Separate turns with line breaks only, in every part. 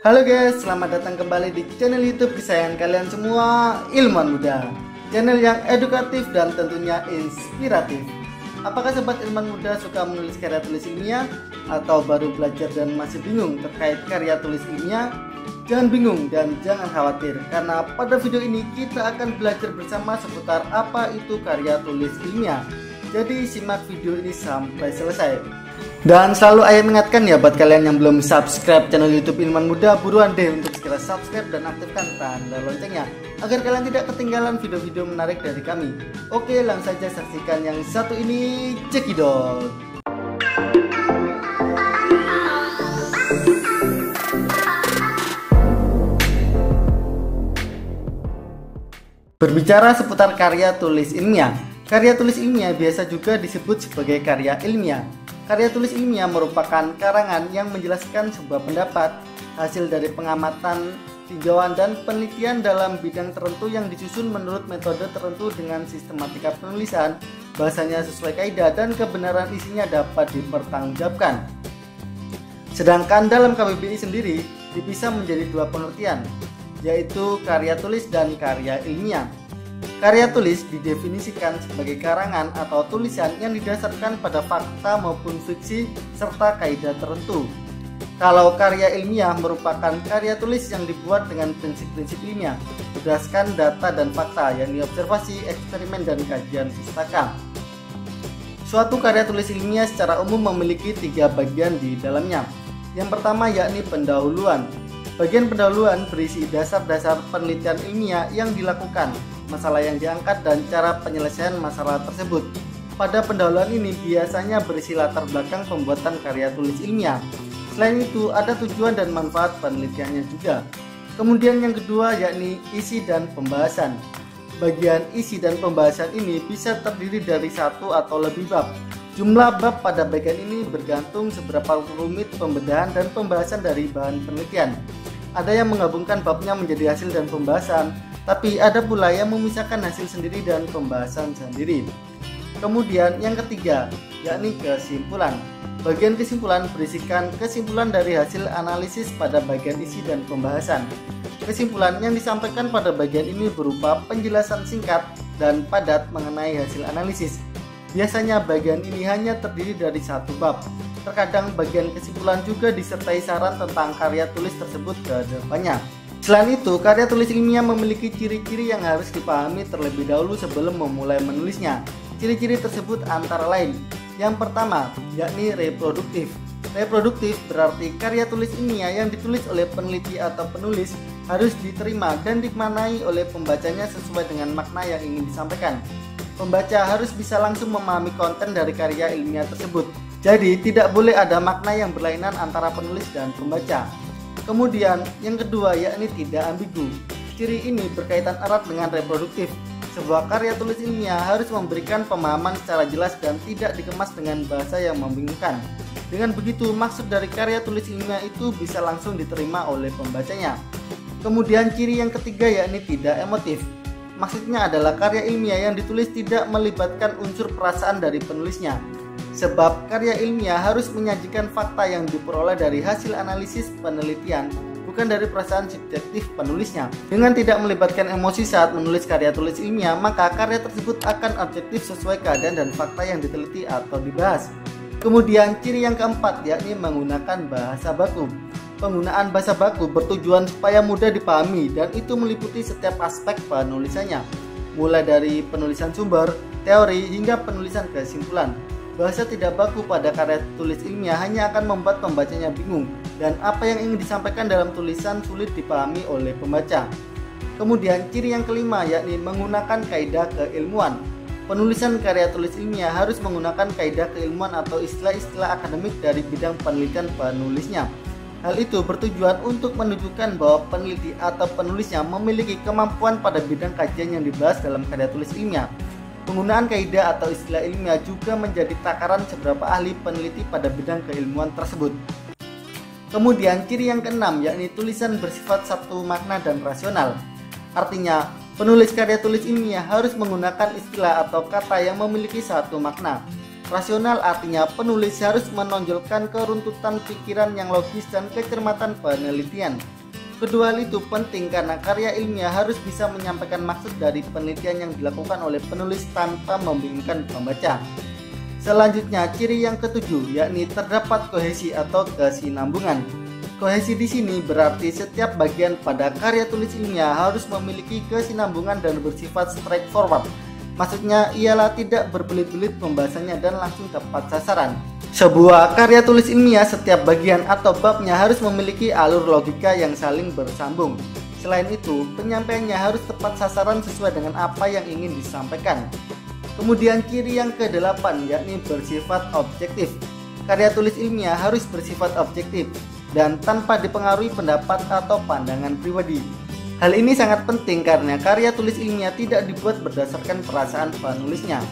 Halo guys, selamat datang kembali di channel YouTube kesayangan kalian semua, Ilmuwan Muda. Channel yang edukatif dan tentunya inspiratif. Apakah sobat ilmuwan muda suka menulis karya tulis ilmiah atau baru belajar dan masih bingung terkait karya tulis ilmiah? Jangan bingung dan jangan khawatir, karena pada video ini kita akan belajar bersama seputar apa itu karya tulis ilmiah. Jadi simak video ini sampai selesai. Dan selalu ayah mengingatkan ya, buat kalian yang belum subscribe channel YouTube Ilmuwan Muda, buruan deh untuk segera subscribe dan aktifkan tanda loncengnya agar kalian tidak ketinggalan video-video menarik dari kami. Oke, langsung saja saksikan yang satu ini, cekidot. Berbicara seputar karya tulis ilmiah. Karya tulis ilmiah biasa juga disebut sebagai karya ilmiah. Karya tulis ilmiah merupakan karangan yang menjelaskan sebuah pendapat, hasil dari pengamatan, tinjauan, dan penelitian dalam bidang tertentu yang disusun menurut metode tertentu dengan sistematika penulisan, bahasanya sesuai kaidah, dan kebenaran isinya dapat dipertanggungjawabkan. Sedangkan dalam KBBI sendiri dipisah menjadi dua pengertian, yaitu karya tulis dan karya ilmiah. Karya tulis didefinisikan sebagai karangan atau tulisan yang didasarkan pada fakta maupun fiksi serta kaidah tertentu. Kalau karya ilmiah merupakan karya tulis yang dibuat dengan prinsip-prinsip ilmiah berdasarkan data dan fakta, yakni observasi, eksperimen, dan kajian pustaka. Suatu karya tulis ilmiah secara umum memiliki tiga bagian di dalamnya. Yang pertama yakni pendahuluan. Bagian pendahuluan berisi dasar-dasar penelitian ilmiah yang dilakukan, masalah yang diangkat, dan cara penyelesaian masalah tersebut. Pada pendahuluan ini biasanya berisi latar belakang pembuatan karya tulis ilmiah. Selain itu ada tujuan dan manfaat penelitiannya juga. Kemudian yang kedua yakni isi dan pembahasan. Bagian isi dan pembahasan ini bisa terdiri dari satu atau lebih bab. Jumlah bab pada bagian ini bergantung seberapa rumit pembedahan dan pembahasan dari bahan penelitian. Ada yang menggabungkan babnya menjadi hasil dan pembahasan, tapi ada pula yang memisahkan hasil sendiri dan pembahasan sendiri. Kemudian yang ketiga yakni kesimpulan. Bagian kesimpulan berisikan kesimpulan dari hasil analisis pada bagian isi dan pembahasan. Kesimpulan yang disampaikan pada bagian ini berupa penjelasan singkat dan padat mengenai hasil analisis. Biasanya bagian ini hanya terdiri dari satu bab. Terkadang bagian kesimpulan juga disertai saran tentang karya tulis tersebut ke depannya. Selain itu, karya tulis ilmiah memiliki ciri-ciri yang harus dipahami terlebih dahulu sebelum memulai menulisnya. Ciri-ciri tersebut antara lain: yang pertama, yakni reproduktif. Reproduktif berarti karya tulis ilmiah yang ditulis oleh peneliti atau penulis harus diterima dan dimaknai oleh pembacanya sesuai dengan makna yang ingin disampaikan. Pembaca harus bisa langsung memahami konten dari karya ilmiah tersebut. Jadi, tidak boleh ada makna yang berlainan antara penulis dan pembaca. Kemudian, yang kedua yakni tidak ambigu. Ciri ini berkaitan erat dengan reproduktif. Sebuah karya tulis ilmiah harus memberikan pemahaman secara jelas dan tidak dikemas dengan bahasa yang membingungkan. Dengan begitu, maksud dari karya tulis ilmiah itu bisa langsung diterima oleh pembacanya. Kemudian, ciri yang ketiga yakni tidak emotif. Maksudnya adalah karya ilmiah yang ditulis tidak melibatkan unsur perasaan dari penulisnya. Sebab karya ilmiah harus menyajikan fakta yang diperoleh dari hasil analisis penelitian, bukan dari perasaan subjektif penulisnya. Dengan tidak melibatkan emosi saat menulis karya tulis ilmiah, maka karya tersebut akan objektif sesuai keadaan dan fakta yang diteliti atau dibahas. Kemudian ciri yang keempat yakni menggunakan bahasa baku. Penggunaan bahasa baku bertujuan supaya mudah dipahami, dan itu meliputi setiap aspek penulisannya, mulai dari penulisan sumber, teori, hingga penulisan kesimpulan. Bahasa tidak baku pada karya tulis ilmiah hanya akan membuat pembacanya bingung, dan apa yang ingin disampaikan dalam tulisan sulit dipahami oleh pembaca. Kemudian ciri yang kelima yakni menggunakan kaidah keilmuan. Penulisan karya tulis ilmiah harus menggunakan kaidah keilmuan atau istilah-istilah akademik dari bidang penelitian penulisnya. Hal itu bertujuan untuk menunjukkan bahwa peneliti atau penulisnya memiliki kemampuan pada bidang kajian yang dibahas dalam karya tulis ilmiah. Penggunaan kaidah atau istilah ilmiah juga menjadi takaran seberapa ahli peneliti pada bidang keilmuan tersebut. Kemudian ciri yang keenam yakni tulisan bersifat satu makna dan rasional. Artinya, penulis karya tulis ilmiah harus menggunakan istilah atau kata yang memiliki satu makna. Rasional artinya penulis harus menonjolkan keruntutan pikiran yang logis dan kecermatan penelitian. Kedua hal itu penting karena karya ilmiah harus bisa menyampaikan maksud dari penelitian yang dilakukan oleh penulis tanpa membingungkan pembaca. Selanjutnya, ciri yang ketujuh yakni terdapat kohesi atau kesinambungan. Kohesi di sini berarti setiap bagian pada karya tulis ilmiah harus memiliki kesinambungan dan bersifat straightforward. Maksudnya ialah tidak berbelit-belit pembahasannya dan langsung tepat sasaran. Sebuah karya tulis ilmiah setiap bagian atau babnya harus memiliki alur logika yang saling bersambung. Selain itu, penyampaiannya harus tepat sasaran sesuai dengan apa yang ingin disampaikan. Kemudian ciri yang ke-8 yakni bersifat objektif. Karya tulis ilmiah harus bersifat objektif dan tanpa dipengaruhi pendapat atau pandangan pribadi. Hal ini sangat penting karena karya tulis ilmiah tidak dibuat berdasarkan perasaan penulisnya.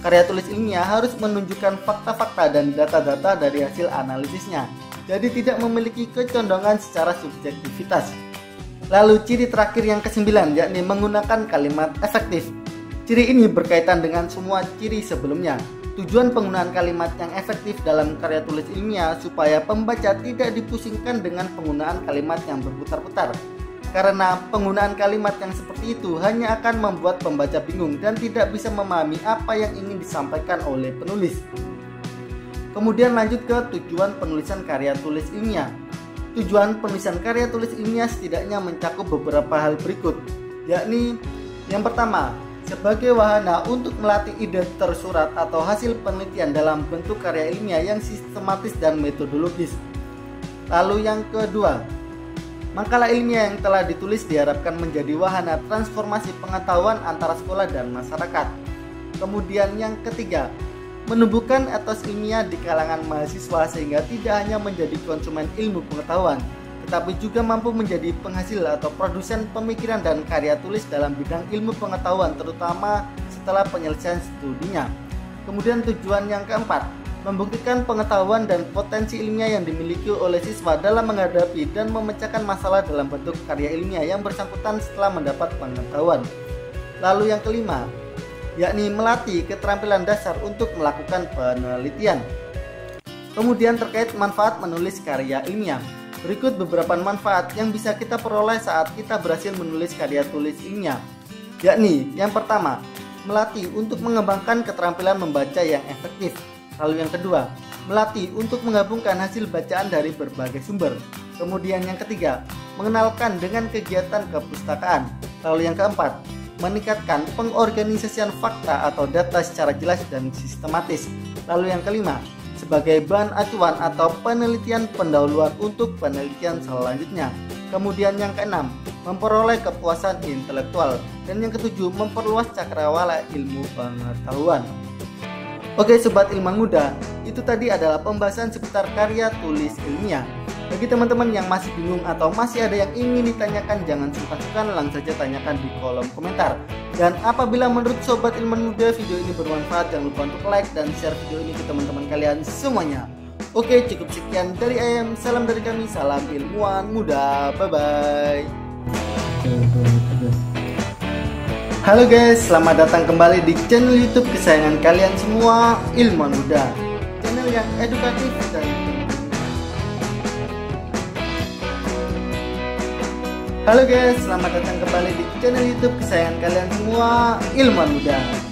Karya tulis ilmiah harus menunjukkan fakta-fakta dan data-data dari hasil analisisnya, jadi tidak memiliki kecondongan secara subjektivitas. Lalu ciri terakhir yang ke-9 yakni menggunakan kalimat efektif. Ciri ini berkaitan dengan semua ciri sebelumnya. Tujuan penggunaan kalimat yang efektif dalam karya tulis ilmiah supaya pembaca tidak dipusingkan dengan penggunaan kalimat yang berputar-putar. Karena penggunaan kalimat yang seperti itu hanya akan membuat pembaca bingung dan tidak bisa memahami apa yang ingin disampaikan oleh penulis. Kemudian lanjut ke tujuan penulisan karya tulis ilmiah. Tujuan penulisan karya tulis ilmiah setidaknya mencakup beberapa hal berikut, yakni yang pertama, sebagai wahana untuk melatih ide tersurat atau hasil penelitian dalam bentuk karya ilmiah yang sistematis dan metodologis. Lalu yang kedua, makalah ilmiah yang telah ditulis diharapkan menjadi wahana transformasi pengetahuan antara sekolah dan masyarakat. Kemudian yang ketiga, menumbuhkan etos ilmiah di kalangan mahasiswa sehingga tidak hanya menjadi konsumen ilmu pengetahuan, tetapi juga mampu menjadi penghasil atau produsen pemikiran dan karya tulis dalam bidang ilmu pengetahuan terutama setelah penyelesaian studinya. Kemudian tujuan yang keempat, membuktikan pengetahuan dan potensi ilmiah yang dimiliki oleh siswa dalam menghadapi dan memecahkan masalah dalam bentuk karya ilmiah yang bersangkutan setelah mendapat pengetahuan. Lalu yang kelima, yakni melatih keterampilan dasar untuk melakukan penelitian. Kemudian terkait manfaat menulis karya ilmiah. Berikut beberapa manfaat yang bisa kita peroleh saat kita berhasil menulis karya tulis ilmiah. Yakni yang pertama, melatih untuk mengembangkan keterampilan membaca yang efektif. Lalu yang kedua, melatih untuk menggabungkan hasil bacaan dari berbagai sumber. Kemudian yang ketiga, mengenalkan dengan kegiatan kepustakaan. Lalu yang keempat, meningkatkan pengorganisasian fakta atau data secara jelas dan sistematis. Lalu yang kelima, sebagai bahan acuan atau penelitian pendahuluan untuk penelitian selanjutnya. Kemudian yang keenam, memperoleh kepuasan intelektual. Dan yang ketujuh, memperluas cakrawala ilmu pengetahuan. Oke Sobat Ilmuwan Muda, itu tadi adalah pembahasan seputar karya tulis ilmiah. Bagi teman-teman yang masih bingung atau masih ada yang ingin ditanyakan, jangan sungkan-sungkan, langsung saja tanyakan di kolom komentar. Dan apabila menurut Sobat Ilmuwan Muda video ini bermanfaat, jangan lupa untuk like dan share video ini ke teman-teman kalian semuanya. Oke, cukup sekian dari IM, salam dari kami, salam ilmuwan muda, bye-bye. Halo guys, selamat datang kembali di channel YouTube kesayangan kalian semua, Ilmuwan Muda. Channel yang edukatif dan Halo guys, selamat datang kembali di channel YouTube kesayangan kalian semua, Ilmuwan Muda.